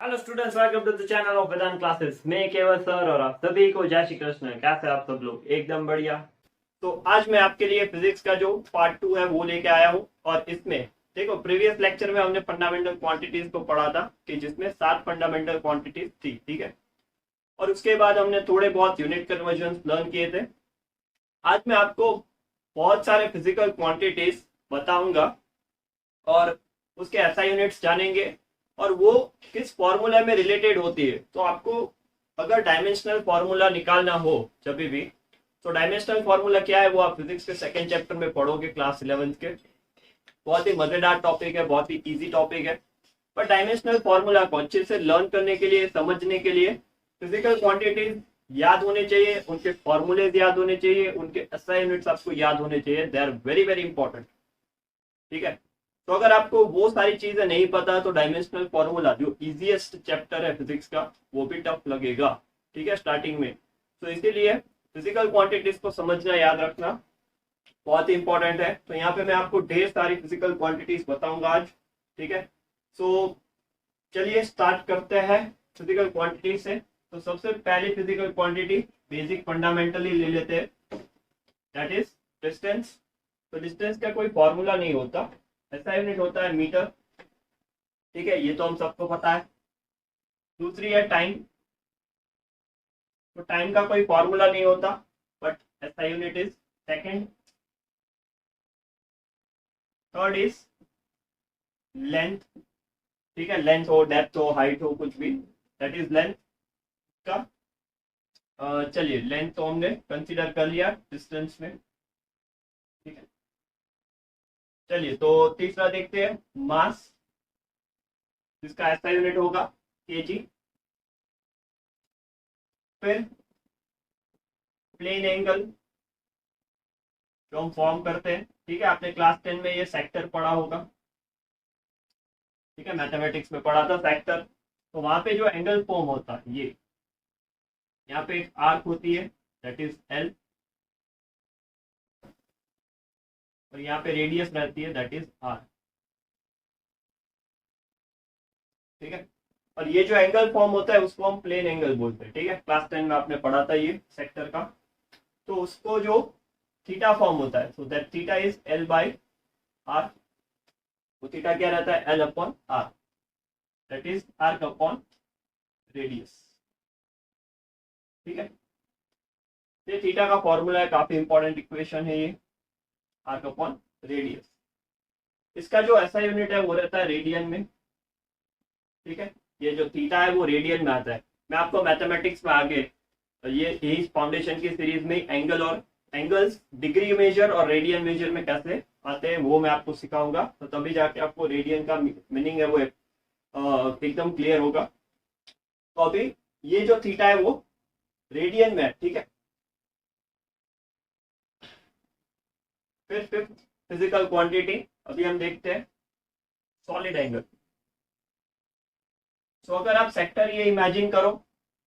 Hello students, welcome to the channel of Vedant classes. मैं केवल sir और आप सभी को जय श्री कृष्ण। कैसे आप सब लोग? एकदम बढ़िया। तो आज मैं आपके लिए फिजिक्स का जो पार्ट 2 है वो लेके आया हूँ। और इसमें देखो, प्रीवियस लेक्चर में हमने फंडामेंटल क्वांटिटीज को पढ़ा था कि जिसमें 7 फंडामेंटल क्वांटिटीज थी, ठीक है। और उसके बाद हमने थोड़े बहुत यूनिट कन्वर्जन लर्न किए थे। आज मैं आपको बहुत सारे फिजिकल क्वांटिटीज बताऊंगा और उसके एसआई यूनिट्स जानेंगे और वो किस फॉर्मूला में रिलेटेड होती है। तो आपको अगर डायमेंशनल फॉर्मूला निकालना हो जब भी, तो डायमेंशनल फॉर्मूला क्या है वो आप फिजिक्स के सेकंड चैप्टर में पढ़ोगे क्लास 11th के। बहुत ही मजेदार टॉपिक है, बहुत ही इजी टॉपिक है। पर डायमेंशनल फॉर्मूला को अच्छे से लर्न करने के लिए, समझने के लिए फिजिकल क्वांटिटीज याद होने चाहिए, उनके फॉर्मूलेज याद होने चाहिए, उनके एसआई यूनिट्स आपको याद होने चाहिए। They are very very important, ठीक है। तो अगर आपको वो सारी चीजें नहीं पता तो डायमेंशनल फॉर्मूला जो इजीएस्ट चैप्टर है फिजिक्स का वो भी टफ लगेगा, ठीक है, स्टार्टिंग में। तो इसीलिए फिजिकल क्वांटिटीज को समझना, याद रखना बहुत ही इंपॉर्टेंट है। तो यहाँ पे मैं आपको ढेर सारी फिजिकल क्वांटिटीज बताऊंगा आज, ठीक है। सो चलिए स्टार्ट करते हैं फिजिकल क्वांटिटी से। तो सबसे पहली फिजिकल क्वांटिटी बेसिक फंडामेंटली ले लेते हैं, दैट इज डिस्टेंस। तो डिस्टेंस का कोई फॉर्मूला नहीं होता, ऐसा यूनिट होता है मीटर, ठीक है, ये तो हम सबको पता है। दूसरी है टाइम। तो टाइम का कोई फॉर्मूला नहीं होता, बट ऐसा unit is second. Third is length, ठीक है, लेंथ हो, डेप्थ हो, हाइट हो, कुछ भी, दैट इज लेंथ का। चलिए, लेंथ तो हमने कंसीडर कर लिया डिस्टेंस में, ठीक है। चलिए, तो तीसरा देखते हैं मास, जिसका ऐसा यूनिट होगा केजी। फिर प्लेन एंगल जो हम फॉर्म करते हैं, ठीक है, आपने क्लास 10 में ये सेक्टर पढ़ा होगा, ठीक है, मैथमेटिक्स में पढ़ा था सेक्टर। तो वहां पे जो एंगल फॉर्म होता है, ये यहाँ पे एक आर्क होती है, दैट इज एल, और यहाँ पे रेडियस रहती है, दैट इज आर, ठीक है। और ये जो एंगल फॉर्म होता है उसको हम प्लेन एंगल बोलते हैं, ठीक है। क्लास 10 में आपने पढ़ा था ये सेक्टर का। तो उसको जो थीटा फॉर्म होता है, so that theta is L by R. तो थीटा क्या रहता है? L upon R, that is arc upon radius, ठीक है। ये थीटा का फॉर्मूला है, काफी इंपॉर्टेंट इक्वेशन है ये, आर्क अपॉन रेडियस। इसका जो ऐसा यूनिट है वो रहता है रेडियन में, ठीक है। ये जो थीटा है वो रेडियन में आता है। मैं आपको मैथमेटिक्स में आगे ये यही फाउंडेशन की सीरीज में एंगल और एंगल्स डिग्री मेजर और रेडियन मेजर में कैसे आते हैं वो मैं आपको सिखाऊंगा। तो तभी जाके आपको रेडियन का मीनिंग है वो एकदम क्लियर होगा। तो अभी ये जो थीटा है वो रेडियन में है, ठीक है। फिर फिफ्थ फिजिकल क्वांटिटी अभी हम देखते हैं सॉलिड एंगल। सो अगर आप सेक्टर ये इमेजिन करो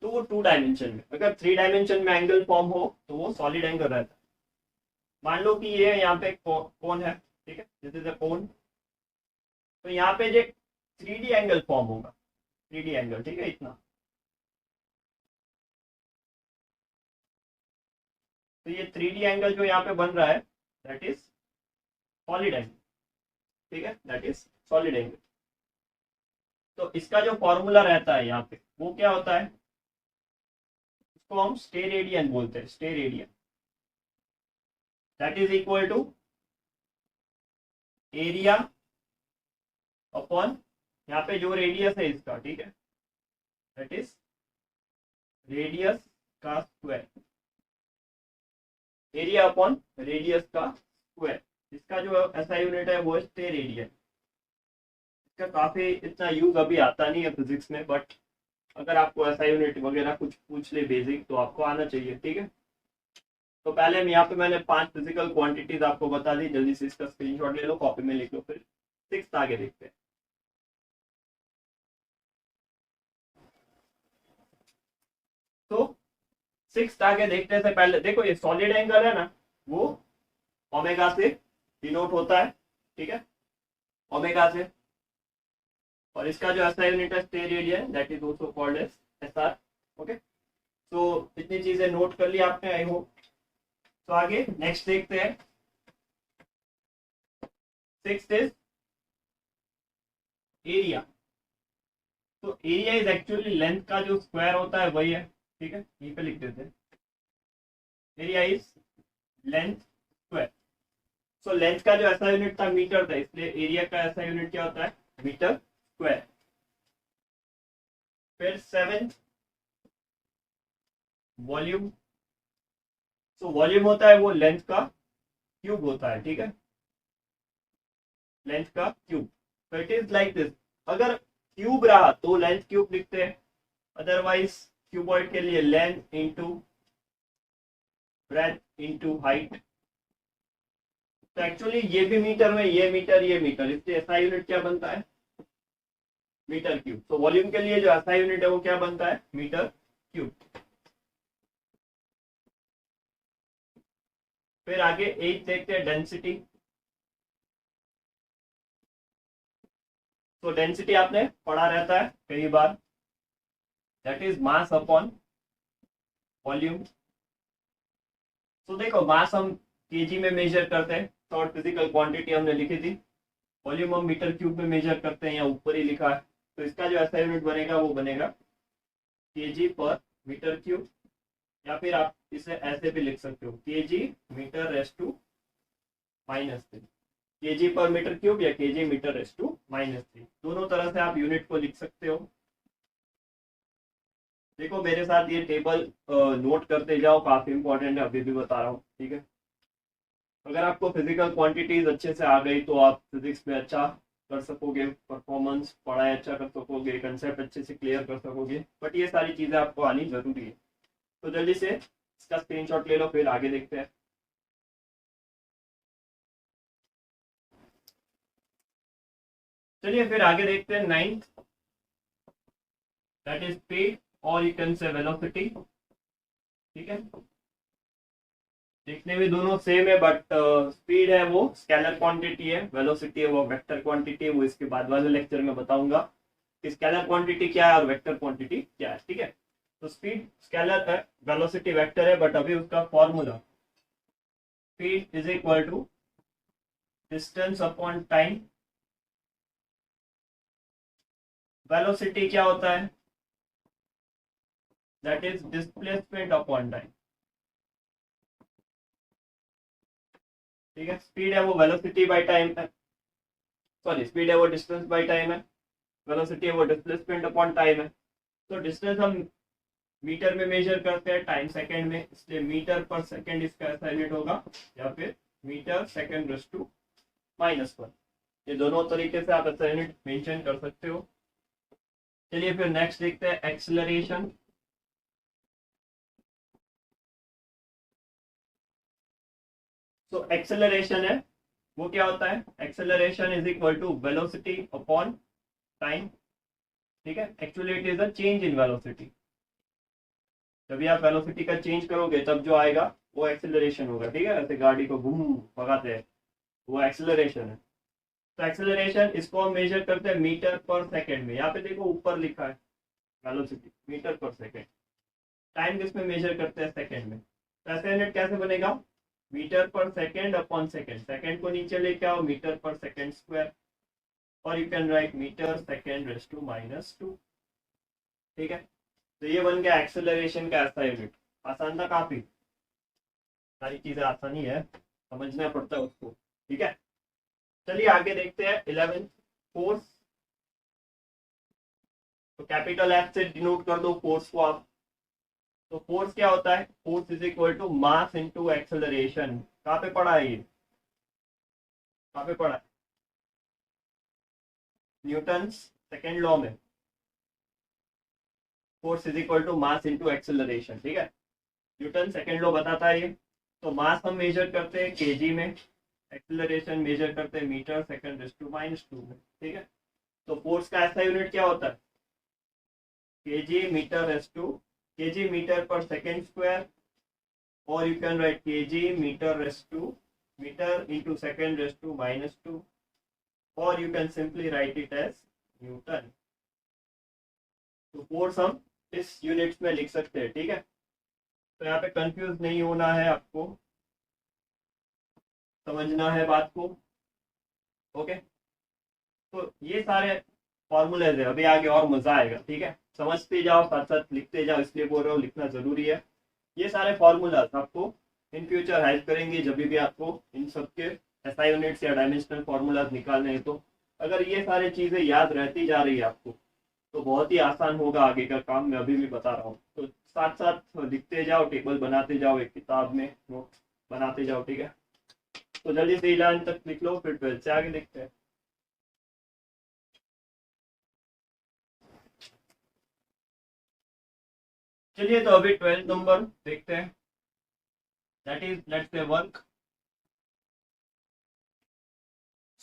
तो वो 2 डायमेंशन में, अगर 3 डायमेंशन में एंगल फॉर्म हो तो वो सॉलिड एंगल रहता है। मान लो कि ये यहाँ पे कोन है, ठीक है, दिस इज अ कोन। तो यहाँ पे जो 3D एंगल फॉर्म होगा, 3D एंगल, ठीक है, इतना। तो ये 3D एंगल जो यहाँ पे बन रहा है दैट इज सॉलिड एंगल, ठीक है, दैट इज सॉलिड एंगल। तो इसका जो फॉर्मूला रहता है यहाँ पे वो क्या होता है? इसको हम स्टेरेडियन बोलते हैं, steradian, that is equal to area upon यहाँ पे जो रेडियस है इसका, ठीक है, दैट इज रेडियस का स्क्वायर, एरिया अपॉन रेडियस का स्क्वायर। इसका जो ऐसा यूनिट है वो है स्टेरेडियन। इसका काफी इतना यूज अभी आता नहीं है फिजिक्स में, बट अगर आपको ऐसा यूनिट वगैरह कुछ पूछ ले बेसिक तो आपको आना चाहिए, ठीक है। तो पहले हम यहाँ पे मैंने 5 फिजिकल क्वांटिटीज आपको बता दी, जल्दी से इसका स्क्रीनशॉट ले लो, कॉपी में लिख लो। फिर 6th आगे देखते हैं। तो 6th आगे देखने से पहले देखो, ये सॉलिड एंगल है ना, वो ओमेगा से डिनोट होता है, ठीक है, ओमेगा से। और इसका जो ऐसा यूनिट है steradian that is also called as SR. Okay, तो इतनी चीजें नोट कर ली आपने आई होप। तो आगे नेक्स्ट देखते हैं। Sixth is area. तो एरिया इज एक्चुअली लेंथ का जो स्क्वायर होता है वही है, ठीक है, यहीं पे लिख देते हैं। Area is length square. So length का जो ऐसा यूनिट था मीटर था, इसलिए एरिया का ऐसा यूनिट क्या होता है, मीटर स्क्वायर। फिर 7 वॉल्यूम। सो वॉल्यूम होता है वो लेंथ का क्यूब होता है, ठीक है, लेंथ का क्यूब। तो इट इज लाइक दिस, अगर क्यूब रहा तो लेंथ क्यूब लिखते हैं, अदरवाइज क्यूबॉइड के लिए length into breadth into height. तो एक्चुअली ये भी मीटर में, ये मीटर, ये मीटर, इसलिए ऐसा यूनिट क्या बनता है, मीटर क्यूब। तो वॉल्यूम के लिए जो ऐसा यूनिट है वो क्या बनता है, मीटर क्यूब। फिर आगे 8 देखते हैं, डेंसिटी। तो डेंसिटी आपने पढ़ा रहता है कई बार, that is mass upon volume. तो देखो मास हम केजी में मेजर करते हैं, शॉर्ट फिजिकल क्वांटिटी हमने लिखी थी। वॉल्यूम हम मीटर क्यूब में मेजर करते हैं, या ऊपर ही लिखा है। तो इसका जो ऐसा यूनिट बनेगा वो बनेगा केजी पर मीटर क्यूब, या फिर आप इसे ऐसे भी लिख सकते हो, kg metre raise to -3। Kg per metre cube या केजी मीटर रेस टू -3, दोनों तरह से आप यूनिट को लिख सकते हो। देखो मेरे साथ ये टेबल नोट करते जाओ, काफी इंपॉर्टेंट है, अभी भी बता रहा हूँ, ठीक है। अगर आपको फिजिकल क्वांटिटीज अच्छे से आ गई तो आप फिजिक्स में अच्छा कर सकोगे, परफॉर्मेंस पढ़ाई अच्छा कर सकोगे, कंसेप्ट अच्छे से क्लियर कर सकोगे, बट ये सारी चीजें आपको आनी जरूरी है। तो जल्दी से इसका स्क्रीनशॉट ले लो, फिर आगे देखते हैं। चलिए फिर आगे देखते हैं 9th, दैट इज स्पीड और यू कैन से वेलोसिटी, ठीक है। देखने में दोनों सेम है, बट स्पीड है वो स्केलर क्वांटिटी है, वेलोसिटी है वो वेक्टर क्वांटिटी है। वो इसके बाद वाले लेक्चर में बताऊंगा कि स्केलर क्वांटिटी क्या है और वेक्टर क्वांटिटी क्या है, ठीक है। तो स्पीड स्केलर है, वेलोसिटी वेक्टर है, बट अभी उसका फॉर्मूला speed is equal to distance upon time. Velocity क्या होता है, that is displacement upon time, ठीक है। स्पीड है वो वेलोसिटी बाय टाइम है, सॉरी स्पीड है वो डिस्टेंस बाय टाइम है, वेलोसिटी है वो डिस्प्लेसमेंट अपॉन टाइम है। तो डिस्टेंस हम मीटर में मेजर करते हैं, टाइम सेकंड में, इसलिए मीटर पर सेकंड इसका ऐसा यूनिट होगा, या फिर मीटर सेकंड रेस टू -1। ये दोनों तरीके से आप ऐसा यूनिट मेंशन कर सकते हो। चलिए फिर नेक्स्ट देखते हैं एक्सेलरेशन। तो एक्सेलरेशन है वो क्या होता है, acceleration is equal to velocity upon time, ठीक है। Actually it is a change in velocity. जब भी आप वेलोसिटी का चेंज करोगे तब जो आएगा वो एक्सेलरेशन होगा, ठीक है। ऐसे गाड़ी को घूम भगाते हैं, वो एक्सेलरेशन है। तो एक्सेलरेशन इसको हम मेजर करते हैं मीटर पर सेकंड में। यहाँ पे देखो ऊपर लिखा है velocity metre per second, time किस में मेजर करते हैं, सेकंड में। तो ऐसा यूनिट कैसे बनेगा, metre per second upon second, second को नीचे लेके आओ, मीटर पर सेकंड स्क्वायर, और you can write metre second raise to -2, ठीक है। तो ये बन गया एक्सेलरेशन का ऐसा यूनिट। आसान था काफी, सारी चीजें आसानी है, समझना पड़ता है उसको, ठीक है। चलिए आगे देखते हैं 11th, फोर्स। तो कैपिटल एफ से डिनोट कर दो फोर्स को आप। तो फोर्स क्या होता है, force is equal to mass into acceleration. कहाँ पे पढ़ा है ये, कहाँ पे पढ़ा है, न्यूटन सेकेंड लॉ में। Force is equal to mass into acceleration, ठीक है, न्यूटन सेकेंड लॉ बताता है ये। तो मास हम मेजर करते हैं केजी में, एक्सेलरेशन मेजर करते हैं मीटर सेकंड रेस टू -2 में, ठीक है। तो फोर्स का ऐसा यूनिट क्या होता है, KG metre raise to, kg metre per second square, और you can write kg metre raise to metre into second raise to -2, or you can simply write it as Newton. तो force हम इस units में लिख सकते हैं, ठीक है। तो यहाँ पे कंफ्यूज नहीं होना है, आपको समझना है बात को। ओके, तो ये सारे फॉर्मूलेज है, अभी आगे और मजा आएगा, ठीक है। समझते जाओ, साथ साथ लिखते जाओ, इसलिए बोल रहा हूँ लिखना जरूरी है। ये सारे फॉर्मूलाज आपको इन फ्यूचर हेल्प करेंगे जब भी आपको इन सबके एसआई यूनिट्स या डायमेंशनल फॉर्मूलाज निकालने हैं। तो अगर ये सारी चीजें याद रहती जा रही है आपको, तो बहुत ही आसान होगा आगे का काम, मैं अभी भी बता रहा हूँ। तो साथ साथ लिखते जाओ, टेबल बनाते जाओ, एक किताब में नोट बनाते जाओ, ठीक है। तो जल्दी से 11 तक लिख लो, फिर 12 से आगे देखते हैं। चलिए, तो अभी 12 नंबर देखते हैं, that is let's say work.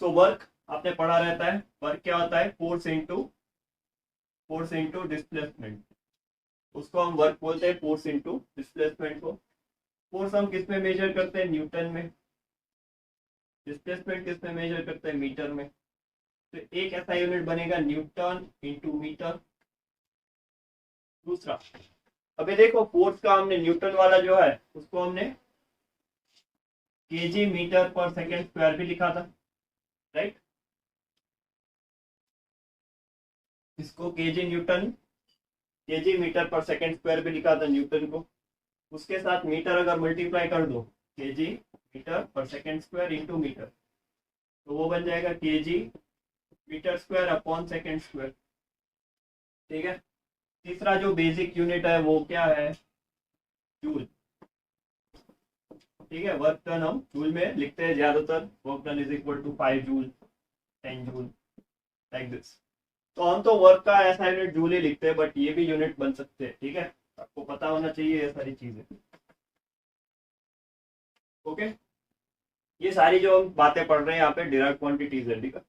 So work आपने पढ़ा रहता है, वर्क क्या होता है, फोर्स इंटू डिस्प्लेसमेंट। उसको हम वर्क बोलते हैं, फोर्स इंटू डिस्प्लेसमेंट को। फोर्स हम किस में मेजर करते हैं, न्यूटन में। डिस्प्लेसमेंट किस में मेजर करते हैं, मीटर में। तो एक ऐसा यूनिट बनेगा न्यूटन इंटू मीटर। दूसरा, अभी देखो फोर्स का हमने न्यूटन वाला जो है उसको हमने KG metre per second square भी लिखा था, राइट। इसको KG Newton, KG metre per second square भी लिखा था न्यूटन को। उसके साथ मीटर अगर मल्टीप्लाई कर दो, kg metre per second square into metre, तो वो बन जाएगा kg metre square upon second square, ठीक है। तीसरा जो बेसिक यूनिट है वो क्या है, जूल, ठीक है। वर्क डन हम जूल में लिखते हैं ज्यादातर, work done is equal to 5 joule, 10 joule, like this. तो हम तो वर्क का ऐसा यूनिट जूल ही लिखते हैं, बट ये भी यूनिट बन सकते हैं, ठीक है। आपको पता होना चाहिए ये सारी चीजें, ओके। ये सारी जो हम बातें पढ़ रहे हैं यहाँ पे डिराइव्ड क्वांटिटीज है, ठीक है।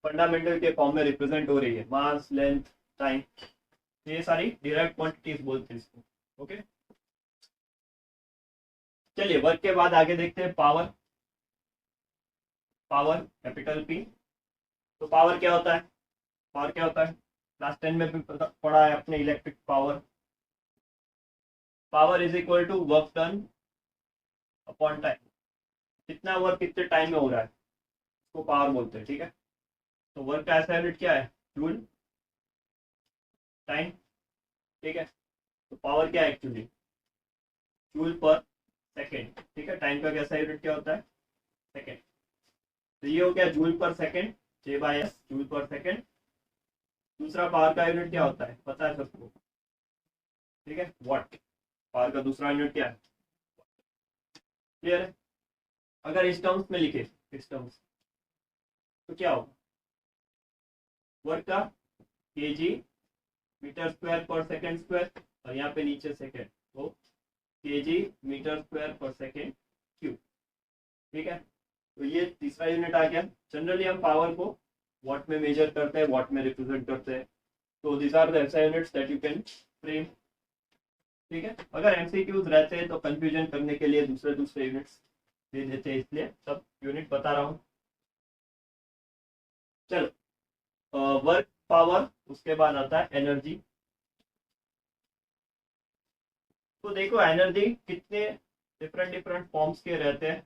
फंडामेंटल के फॉर्म में रिप्रेजेंट हो रही है, मास, लेंथ, टाइम, ये सारी डिराइव्ड क्वांटिटीज बोलते हैं इसको, ओके। चलिए, वर्क के बाद आगे देखते हैं पावर। Power capital P. तो पावर क्या होता है, पावर क्या होता है, क्लास 10 में भी पढ़ा है अपने, electric power. Power is equal to work done upon time. कितना वर्क कितने टाइम में हो रहा है उसको पावर बोलते हैं, ठीक है। तो वर्क का ऐसा यूनिट क्या है, जूल, टाइम, ठीक है। तो पावर क्या है एक्चुअली, जूल पर सेकेंड, ठीक है। टाइम का कैसा यूनिट क्या होता है, सेकेंड। तो ये हो गया जूल पर second, J by S, joule पर सेकेंड। दूसरा पावर का यूनिट क्या होता है, पता है सबको, ठीक है, वॉट। पावर का दूसरा यूनिट क्या है, क्लियर है। अगर इस टर्म्स में लिखे, इस टर्म्स, तो क्या होगा, वर्क का केजी मीटर स्क्वायर पर सेकेंड स्क्वायर, और यहाँ पे नीचे सेकेंड, तो केजी मीटर स्क्वायर पर सेकेंड क्यूब, ठीक है। तो ये तीसरा यूनिट आ गया। जनरली हम पावर को वॉट में मेजर करते हैं, वॉट में रिप्रेजेंट करते हैं। तो दिस आर द ऐसे units that you can frame, ठीक है। अगर एमसीक्यूज रहते हैं तो कंफ्यूजन करने के लिए दूसरे दूसरे यूनिट्स दे देते हैं, इसलिए सब यूनिट बता रहा हूँ। चलो, वर्क, पावर, उसके बाद आता है एनर्जी। तो देखो एनर्जी कितने डिफरेंट डिफरेंट फॉर्म्स के रहते हैं।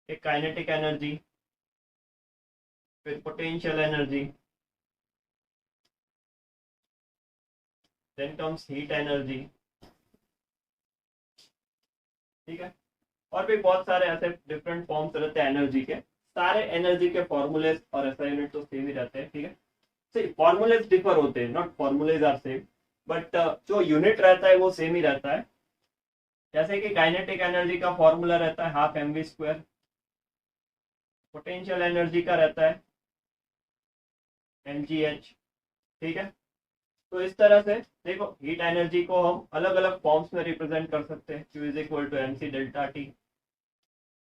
एक काइनेटिक एनर्जी, फिर potential energy, then comes heat energy, ठीक है। और भी बहुत सारे ऐसे डिफरेंट फॉर्म्स रहते हैं एनर्जी के। सारे एनर्जी के फॉर्मूलेज और ऐसा यूनिट तो सेम ही रहते हैं, ठीक है। सही, फॉर्मूलेज डिफर होते हैं, not formulas are same, but जो यूनिट रहता है वो सेम ही रहता है। जैसे कि काइनेटिक एनर्जी का फॉर्मूला रहता है half M V square, potential energy का रहता है mgh, ठीक है। तो इस तरह से देखो, हीट एनर्जी को हम अलग अलग फॉर्म्स में रिप्रेजेंट कर सकते हैं, Q is equal to mc delta T,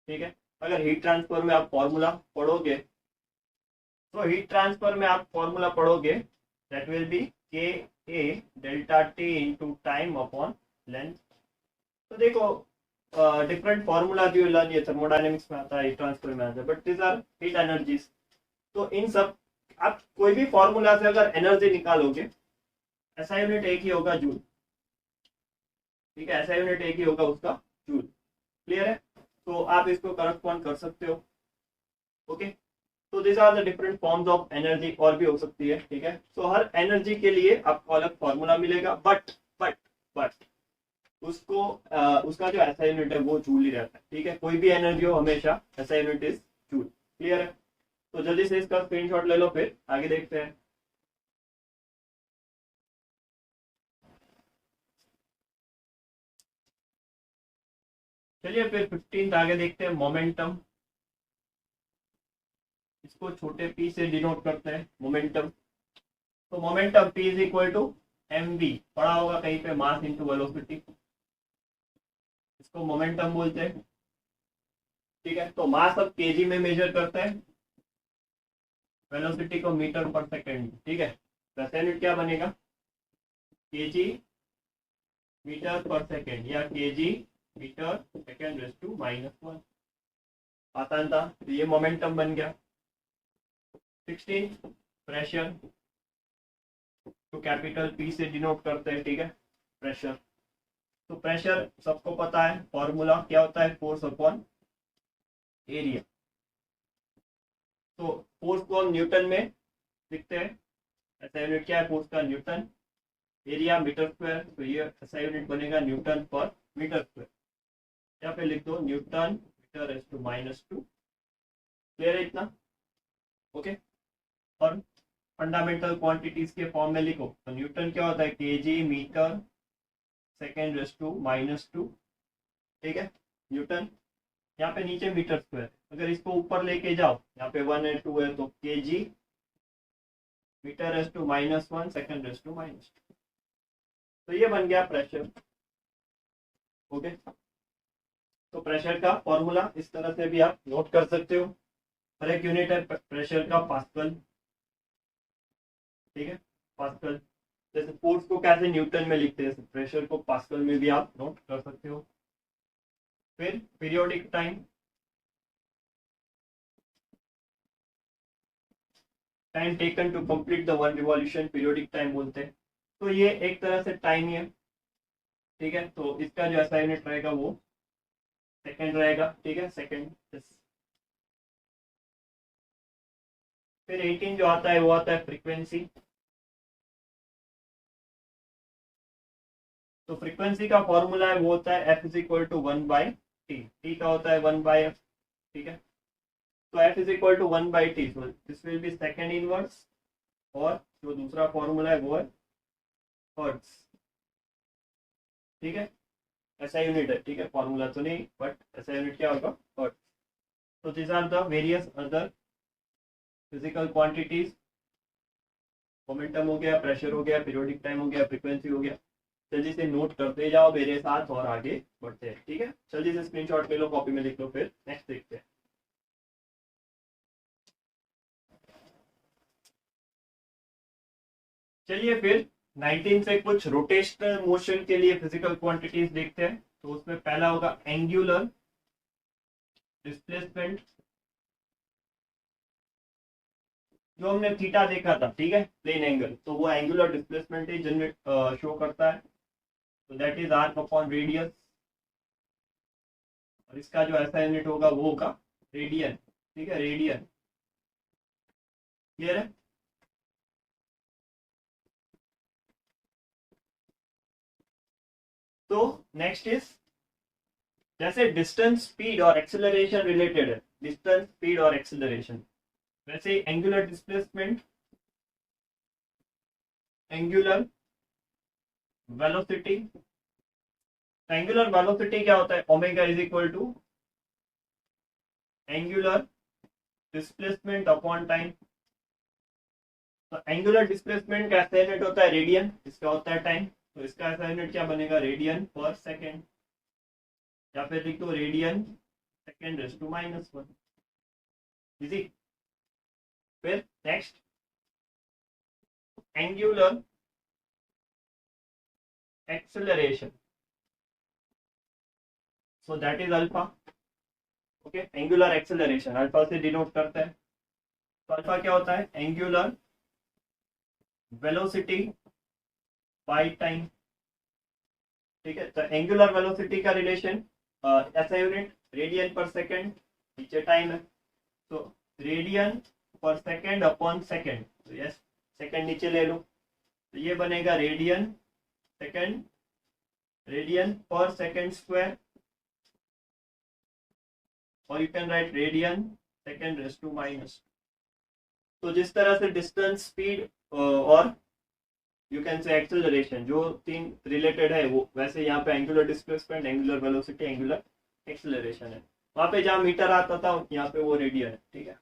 ठीक है। अगर हीट ट्रांसफर में आप फॉर्मूला पढ़ोगे, तो हीट ट्रांसफर में आप फॉर्मूला पढ़ोगे, that will be K A delta T into time upon length. तो देखो, डिफरेंट फॉर्मूला जो लर्न ये थर्मोडायनेमिक्स में आता है, हीट ट्रांसफर में आता है, but this are heat energies. तो इन सब आप कोई भी फॉर्मूला से अगर एनर्जी निकालोगे, ऐसा यूनिट एक ही होगा, जूल। ठीक है, ऐसा यूनिट एक ही होगा उसका, जूल। क्लियर है? तो आप इसको करस्पॉन्ड कर सकते हो। ओके, तो this are the different forms of energy, और भी हो सकती है। ठीक है, तो हर एनर्जी के लिए आपको अलग फॉर्मूला मिलेगा, बट उसको उसका जो ऐसा यूनिट है वो जूल ही रहता है। ठीक है, कोई भी एनर्जी हो हमेशा ऐसा यूनिट इज जूल। क्लियर है? तो जल्दी से इसका स्क्रीनशॉट ले लो, फिर आगे देखते हैं। चलिए फिर 15 आगे देखते हैं, मोमेंटम। इसको छोटे p से डिनोट करते हैं, मोमेंटम। तो momentum p is equal to mv, पढ़ा होगा कहीं पे, मास इनटू वेलोसिटी, इसको मोमेंटम बोलते हैं। ठीक है, तो मास अब केजी में मेजर करते हैं, वेलोसिटी को मीटर पर सेकेंड। ठीक है, तो यूनिट क्या बनेगा, केजी मीटर पर सेकेंड, या KG metre second raise to -1। आसान था। तो ये मोमेंटम बन गया। 16 प्रेशर, तो कैपिटल पी से डिनोट करते हैं। ठीक है, प्रेशर। तो प्रेशर सबको पता है, फॉर्मूला क्या होता है, फोर्स अपॉन एरिया। तो फोर्स को हम न्यूटन में लिखते हैं, ऐसा यूनिट क्या है फोर्स का, न्यूटन। एरिया मीटर स्क्वायर, तो ये ऐसा यूनिट बनेगा न्यूटन पर मीटर स्क्वायर। यहाँ पे लिख दो newton metre raise to -2। Clear है इतना? ओके, और फंडामेंटल क्वांटिटीज के फॉर्म में लिखो, तो न्यूटन क्या होता है, KG metre second raise to -2। ठीक है, न्यूटन। यहाँ पे नीचे मीटर स्क्वायर, अगर इसको ऊपर लेके जाओ, यहाँ पे 1 है 2 है, तो KG metre raise to -1 second raise to -2। तो ये बन गया प्रेशर। ओके, तो प्रेशर का फॉर्मूला इस तरह से भी आप नोट कर सकते हो। हर एक यूनिट है प्रेशर का, पास्कल। ठीक है, पास्कल। जैसे फोर्स को कैसे न्यूटन में लिखते हैं, प्रेशर को पास्कल में भी आप नोट कर सकते हो। फिर periodic time, time taken to complete the 1 revolution, periodic time बोलते हैं। तो ये एक तरह से टाइम ही है। ठीक है, तो इसका जो ऐसा यूनिट रहेगा वो सेकंड रहेगा। ठीक है, सेकंड। फिर 18 जो आता है वो आता है फ्रीक्वेंसी। तो फ्रीक्वेंसी का फॉर्मूला है वो होता है F is equal to 1/t। T का होता है 1/f। ठीक है, तो F is equal to 1/t, so this will be second inverse. और जो दूसरा फॉर्मूला है वो है हर्ट्ज। ठीक है, ऐसा यूनिट है। ठीक है, फॉर्मूला तो नहीं, बट ऐसा यूनिट क्या होगा, हर्ट्ज। तो this are the various other physical quantities. Momentum हो गया, प्रेशर हो गया, पीरियोडिक टाइम हो गया, फ्रीक्वेंसी हो गया। जल्दी से नोट करते जाओ मेरे साथ और आगे बढ़ते हैं। ठीक है, जल्दी से स्क्रीनशॉट ले लो, कॉपी में लिख लो, फिर नेक्स्ट देखते हैं। चलिए फिर 19 से कुछ रोटेशनल मोशन के लिए फिजिकल क्वांटिटीज देखते हैं। तो उसमें पहला होगा एंगुलर डिस्प्लेसमेंट, जो हमने थीटा देखा था। ठीक है, प्लेन एंगल, तो वो एंगुलर डिस्प्लेसमेंट ही जनरेट शो करता है। तो that is arc upon radius, और इसका जो ऐसा यूनिट होगा वो होगा रेडियन। ठीक है, रेडियन। क्लियर है? तो नेक्स्ट इज, जैसे डिस्टेंस स्पीड और एक्सेलरेशन रिलेटेड है, डिस्टेंस स्पीड और एक्सेलरेशन, वैसे angular displacement, angular velocity. Angular velocity क्या होता है, omega is equal to angular displacement upon time. तो एंगुलर डिस्प्लेसमेंट का ऐसा यूनिट होता है रेडियन, इसका होता है टाइम। तो इसका ऐसा यूनिट क्या बनेगा, रेडियन पर सेकेंड, या फिर लिख दो radian second raise to -1। Easy. फिर next, angular acceleration, so that is alpha. Okay, angular acceleration alpha से डिनोट करता है। तो अल्फा क्या होता है, एंगुलर वेलोसिटी बाय टाइम। ठीक है, तो एंगुलर वेलोसिटी का रिलेशन ऐसा यूनिट रेडियन पर सेकेंड, नीचे टाइम है तो radian per second upon second, तो यस सेकेंड नीचे ले लो तो ये बनेगा radian second, radian per second square, और you can write radian second raise to minus. तो जिस तरह से डिस्टेंस, स्पीड और यू कैन से एक्सेलरेशन जो तीन रिलेटेड है, वो वैसे यहाँ पे angular displacement, angular velocity, angular acceleration है। वहां पे जहाँ मीटर आता था यहाँ पे वो रेडियन है। ठीक है,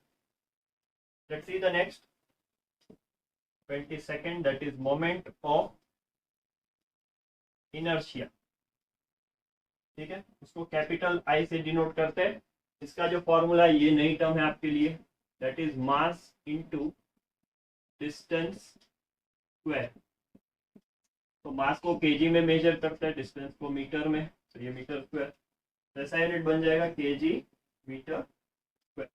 let's see the next 22nd, that is moment of inertia. ठीक है, उसको कैपिटल आई से डिनोट करते हैं। इसका जो फॉर्मूला ये नई टर्म है आपके लिए, that is mass into distance square. तो मास को केजी में मेजर करते हैं, डिस्टेंस को मीटर में, तो ये मीटर स्क्वायर, ऐसा यूनिट बन जाएगा केजी मीटर स्क्वायर।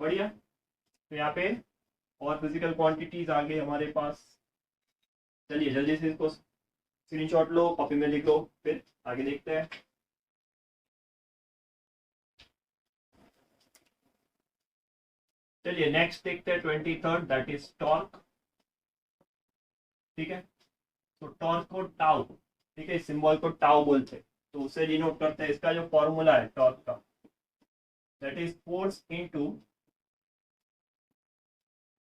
बढ़िया, तो यहाँ पे और फिजिकल क्वांटिटीज आ गई हमारे पास। चलिए जल्दी से इसको स्क्रीनशॉट लो, कॉपी में लिख लो, फिर आगे देखते हैं। चलिए नेक्स्ट देखते हैं 23rd, दैट इज टॉर्क। ठीक है, तो टॉर्क को टाउ, ठीक है, इस सिंबल को टाउ बोलते हैं, तो उसे डिनोट करते हैं। इसका जो फॉर्मूला है टॉर्क का, that is force into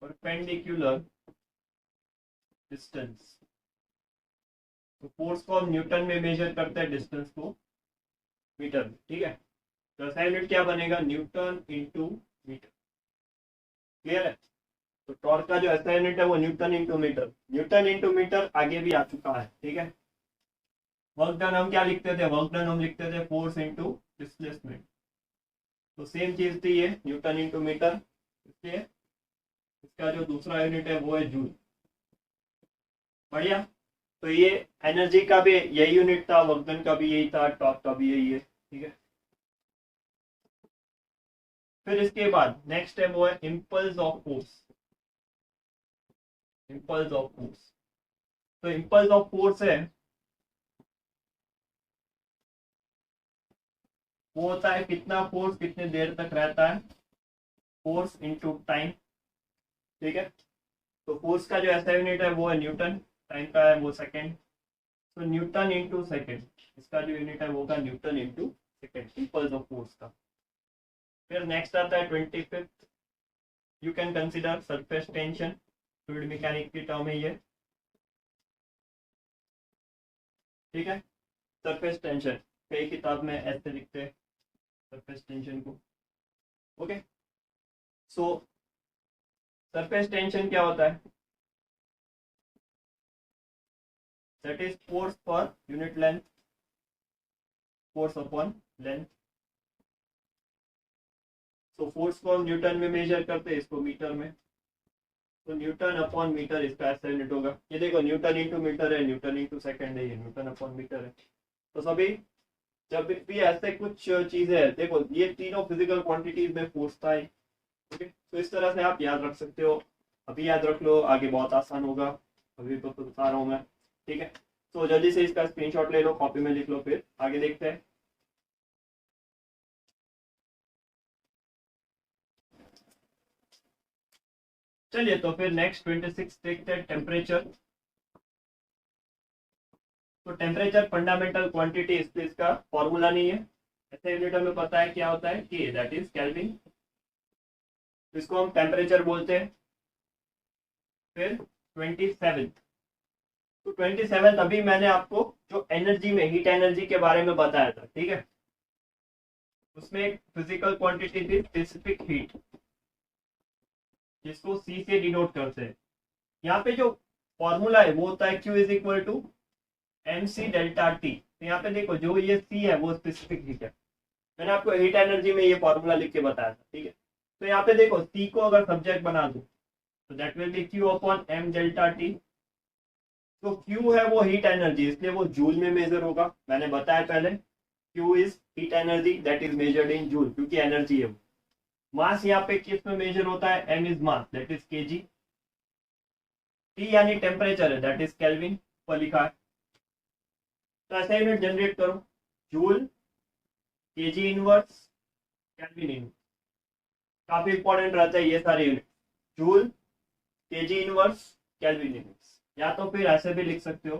perpendicular distance. तो फोर्स को हम न्यूटन में मेजर करते हैं, डिस्टेंस को मीटर में। ठीक है, तो ऐसा यूनिट क्या बनेगा, न्यूटन इंटू मीटर। क्लियर है, तो टॉर्क का जो ऐसा यूनिट है वो newton into metre, newton into metre आगे भी आ चुका है। ठीक है, वर्क डन हम क्या लिखते थे, वर्क डन हम लिखते थे फोर्स इंटू डिस्प्लेसमेंट, तो सेम चीज थी ये, न्यूटन इंटू मीटर। इसलिए इसका जो दूसरा यूनिट है वो है जूल। बढ़िया, तो ये एनर्जी का भी यही यूनिट था, वर्क डन का भी यही था, टॉर्क का भी यही है। ठीक है, फिर इसके बाद नेक्स्ट है वो है impulse of force. Impulse of force, तो इम्पल्स ऑफ फोर्स है वो होता है कितना फोर्स कितने देर तक रहता है, फोर्स इनटू टाइम। ठीक है, तो फोर्स का जो ऐसा यूनिट है वो है न्यूटन, टाइम का है वो सेकेंड, तो न्यूटन इंटू सेकेंड, इसका जो यूनिट है वो का Newton into second, impulse of force का। फिर नेक्स्ट आता है 25th, you can consider surface tension, fluid mechanic की टर्म है ये। ठीक है, सरफेस टेंशन कई किताब में ऐसे लिखते हैं सरफेस टेंशन को। ओके, सो सरफेस टेंशन क्या होता है, that is force per unit length, force upon length. तो फोर्स को हम न्यूटन में मेजर करते हैं, इसको मीटर में, तो न्यूटन अपॉन मीटर इसका ऐसा यूनिट होगा। ये देखो न्यूटन इंटू मीटर है, न्यूटन इंटू सेकेंड है, ये न्यूटन अपॉन मीटर है। तो सभी जब भी ऐसे कुछ चीजें है, देखो ये तीनों फिजिकल क्वांटिटीज में फोर्स था। ओके, तो इस तरह से आप याद रख सकते हो, अभी याद रख लो, आगे बहुत आसान होगा, अभी तो बता रहा हूँ मैं। ठीक है, तो जल्दी से इसका स्क्रीनशॉट ले लो, कॉपी में लिख लो, फिर आगे देखते हैं। चलिए तो फिर नेक्स्ट 26 देखते हैं, टेम्परेचर। तो टेम्परेचर फंडामेंटल क्वांटिटी, इसलिए इसका फॉर्मूला नहीं है, ऐसे यूनिट हमें पता है क्या होता है कि दैट इज केल्विन, इसको हम टेम्परेचर बोलते हैं। फिर 27th, तो 27th अभी मैंने आपको जो एनर्जी में, हीट एनर्जी के बारे में बताया था। ठीक है, उसमें एक फिजिकल क्वांटिटी थी स्पेसिफिक हीट, जिसको सी से डिनोट करते हैं। यहाँ पे जो फॉर्मूला है वो होता है Q is equal to M C delta T. तो यहाँ पे देखो जो ये सी है वो स्पेसिफिक हीट है, मैंने आपको हीट एनर्जी में ये फॉर्मूला लिख के बताया था। ठीक है, तो यहाँ पे देखो सी को अगर सब्जेक्ट बना दो तो that will be Q upon M delta T. तो Q है वो हीट एनर्जी, इसलिए वो जूल में मेजर होगा, मैंने बताया पहले। Q is heat energy that is measured in joule, क्योंकि एनर्जी है वो। मास यहाँ पे किस में मेजर होता है, M is mass that is KG, T यानी टेम्परेचर है दैट इज केल्विन पर लिखा है। तो ऐसा यूनिट जनरेट करो, joule, KG inverse, kelvin inverse. काफी इंपॉर्टेंट रहता है ये सारे unit, joule, KG inverse, kelvin inverse. या तो फिर ऐसे भी लिख सकते हो,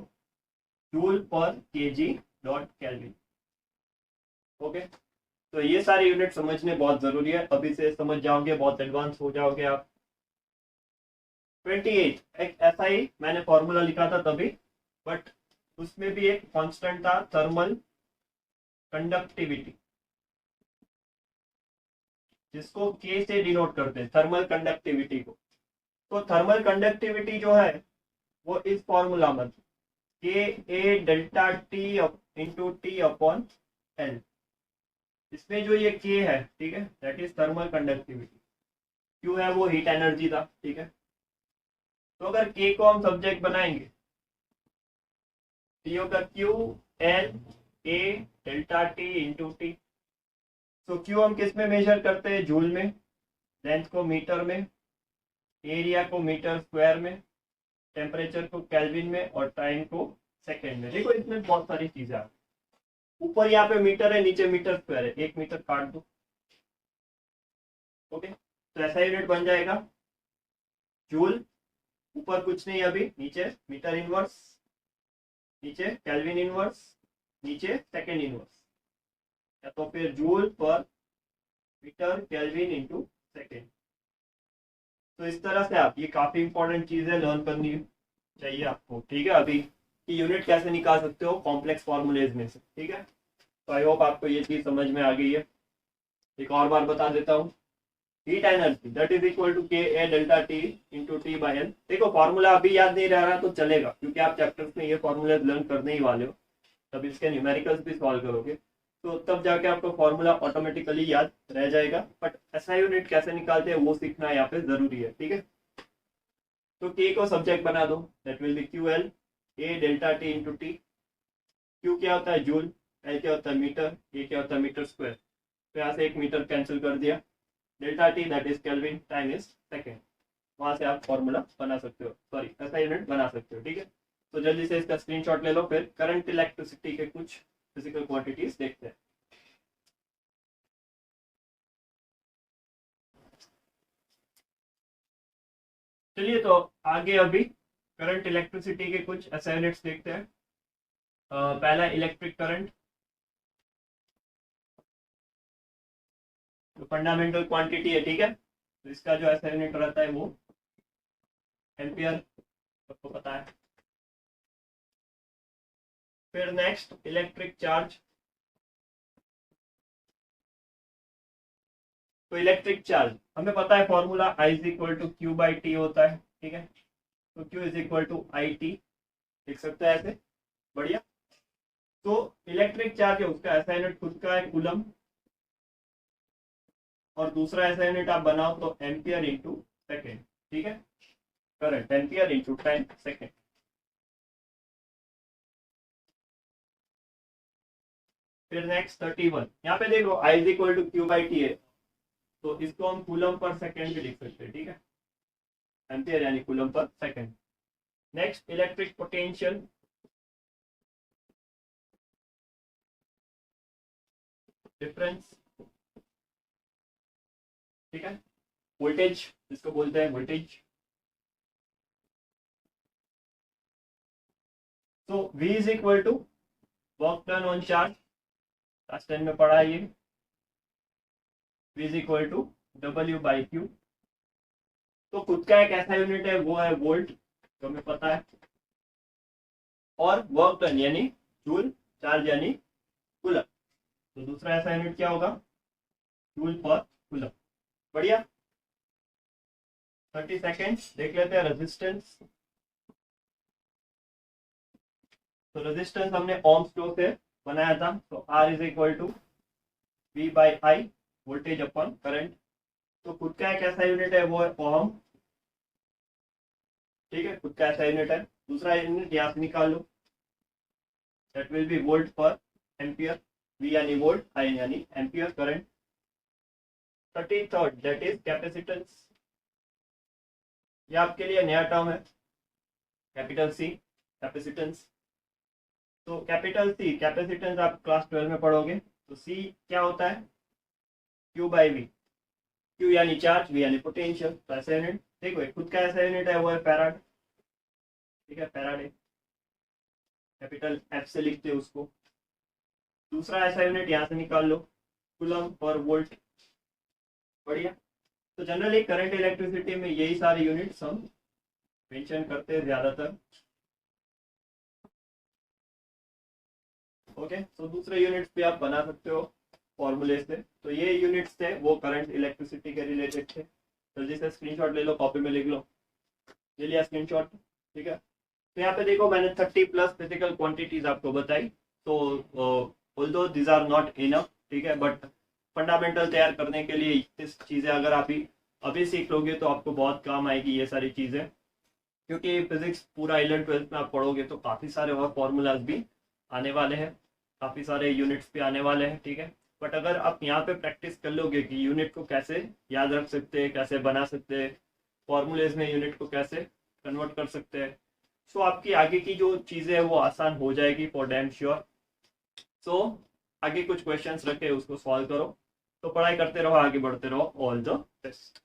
जूल पर केजी डॉट केल्विन। ओके, तो ये सारे यूनिट समझने बहुत जरूरी है, अभी से समझ जाओगे बहुत एडवांस हो जाओगे आप। 28 एक ऐसा ही मैंने फॉर्मूला लिखा था तभी, बट उसमें भी एक कांस्टेंट था, थर्मल कंडक्टिविटी, जिसको के से डिनोट करते हैं, थर्मल कंडक्टिविटी को। तो थर्मल कंडक्टिविटी जो है वो इस फॉर्मूला में K A delta T into T upon L. इसमें जो ये के है, ठीक है, that is thermal conductivity, Q है वो हीट एनर्जी था, ठीक है। तो अगर के को हम सब्जेक्ट बनाएंगे, टी होगा Q L A delta T into T. तो क्यू हम किस में मेजर करते हैं, जूल में, लेंथ को मीटर में, एरिया को मीटर स्क्वायर में, टेम्परेचर को केल्विन में और टाइम को सेकेंड में। देखो इसमें बहुत सारी चीजें आ, ऊपर यहाँ पे मीटर है, नीचे मीटर स्क्वायर है, एक मीटर काट दो। ओके, तो ऐसा यूनिट बन जाएगा, जूल, ऊपर कुछ नहीं अभी, नीचे मीटर इनवर्स, नीचे केल्विन इनवर्स, नीचे सेकेंड इनवर्स, या तो फिर जूल पर मीटर केल्विन इंटू सेकेंड। तो इस तरह से आप, ये काफी इंपॉर्टेंट चीज है, लर्न करनी चाहिए आपको, ठीक है। अभी कि यूनिट कैसे निकाल सकते हो कॉम्प्लेक्स फॉर्मूलेज में से, ठीक है। तो आई होप आपको ये चीज समझ में आ गई है। एक और बार बता देता हूँ, heat energy that is equal to K A delta T into T by L. देखो फॉर्मूला अभी याद नहीं रह रहा तो चलेगा, क्योंकि आप चैप्टर्स में ये फॉर्मूला लर्न करने ही वाले हो, तब इसके न्यूमेरिकल्स भी सॉल्व करोगे, तो तब जाके आपको फॉर्मूला ऑटोमेटिकली याद रह जाएगा। बट ऐसा यूनिट कैसे निकालते हैं वो सीखना यहाँ पे जरूरी है, ठीक है। तो के को सब्जेक्ट बना दो, that will B Q L A delta T into T. Q क्या होता है, जूल, एल क्या होता है, मीटर, ए क्या होता है, मीटर स्क्वायर। तो यहाँ से एक मीटर कैंसिल कर दिया, delta T that is kelvin, time is second. वहां से आप फॉर्मूला बना सकते हो, सॉरी ऐसा यूनिट बना सकते हो, ठीक है। तो जल्दी से इसका स्क्रीनशॉट ले लो, फिर करंट इलेक्ट्रिसिटी के कुछ फिजिकल क्वांटिटीज देखते हैं। चलिए, तो आगे अभी करंट इलेक्ट्रिसिटी के कुछ ऐसे यूनिट्स देखते हैं। पहला इलेक्ट्रिक करंट, तो फंडामेंटल क्वांटिटी है, ठीक है। तो इसका जो ऐसा यूनिट रहता है वो एम्पियर, सबको पता है। फिर नेक्स्ट इलेक्ट्रिक चार्ज, तो इलेक्ट्रिक चार्ज हमें पता है formula I is equal to Q by T होता है, ठीक है। तो Q is equal to I T लिख सकते हैं ऐसे, बढ़िया। तो इलेक्ट्रिक चार्ज है उसका ऐसा यूनिट खुद का है कूलम, और दूसरा ऐसा यूनिट आप बनाओ तो एम्पियर इंटू सेकेंड, ठीक है। Current ampere into time second. फिर नेक्स्ट 31, यहाँ पे देखो I is equal to Q by T है, तो इसको हम कूलम पर सेकेंड भी लिख सकते हैं, ठीक है। एम्पियर यानी coulomb per second. Next electric potential, difference, ठीक है। वोल्टेज इसको बोलते हैं वोल्टेज। तो V is equal to work done on charge, class 10 में पढ़ा है ये। V is equal to W by Q। तो खुद का एक ऐसा यूनिट है वो है वोल्ट, जो हमें पता है, और वर्क डन यानी जूल, चार्ज यानी कूलम। तो दूसरा ऐसा यूनिट क्या होगा, जूल पर कूलम, बढ़िया। 30 सेकेंड देख लेते हैं रेजिस्टेंस। तो रेजिस्टेंस हमने ओम्स लॉ से बनाया था, तो R is equal to V by I, voltage upon current. तो खुद का एक ऐसा यूनिट है वो है ओम, ठीक है, खुद का ऐसा यूनिट है। दूसरा यूनिट यहाँ से निकाल लो, दैट विल बी वोल्ट पर एम्पियर, V यानी वोल्ट, आई यानी ampere current. 33rd that is capacitance. ये आपके लिए नया टर्म है, कैपिटल सी कैपेसिटेंस। तो कैपिटल सी कैपेसिटेंस आप क्लास 12 में पढ़ोगे। तो सी क्या होता है, क्यू बाई वी। क्यू यानी चार्ज, वी यानी पोटेंशियल। तो ऐसा यूनिट देखो, खुद का ऐसा यूनिट है वो है फैराड, ठीक है, फैराडे, कैपिटल एफ से लिखते हैं उसको। दूसरा ऐसा यूनिट यहाँ से निकाल लो, कूलम और वोल्ट। बढ़िया। तो जनरली करंट इलेक्ट्रिसिटी में यही सारे यूनिट्स हम मेंशन करते हैं ज्यादातर। ओके, तो दूसरे यूनिट्स भी आप बना सकते हो फॉर्मूले से। तो ये यूनिट्स थे वो करंट इलेक्ट्रिसिटी के रिलेटेड थे। जल्दी से स्क्रीनशॉट ले लो, कॉपी में लिख लो। ले लिया स्क्रीनशॉट, ठीक है। तो यहाँ पे देखो मैंने 30 प्लस फिजिकल क्वांटिटीज आपको बताई। तो although these are not enough, ठीक है, बट फंडामेंटल तैयार करने के लिए इस चीज़ें अगर आप अभी सीख लोगे तो आपको बहुत काम आएगी ये सारी चीज़ें। क्योंकि फिजिक्स पूरा 11th 12th में आप पढ़ोगे तो काफ़ी सारे और फॉर्मूलाज भी आने वाले हैं, काफ़ी सारे यूनिट्स भी आने वाले हैं, ठीक है। बट अगर आप यहाँ पे प्रैक्टिस कर लोगे कि यूनिट को कैसे याद रख सकते हैं, कैसे बना सकते हैं, फॉर्मूलेज में यूनिट को कैसे कन्वर्ट कर सकते हैं, सो आपकी आगे की जो चीज़ें हैं वो आसान हो जाएगी फॉर डैम श्योर। सो आगे कुछ क्वेश्चंस रखे उसको सॉल्व करो। तो पढ़ाई करते रहो, आगे बढ़ते रहो। All the best.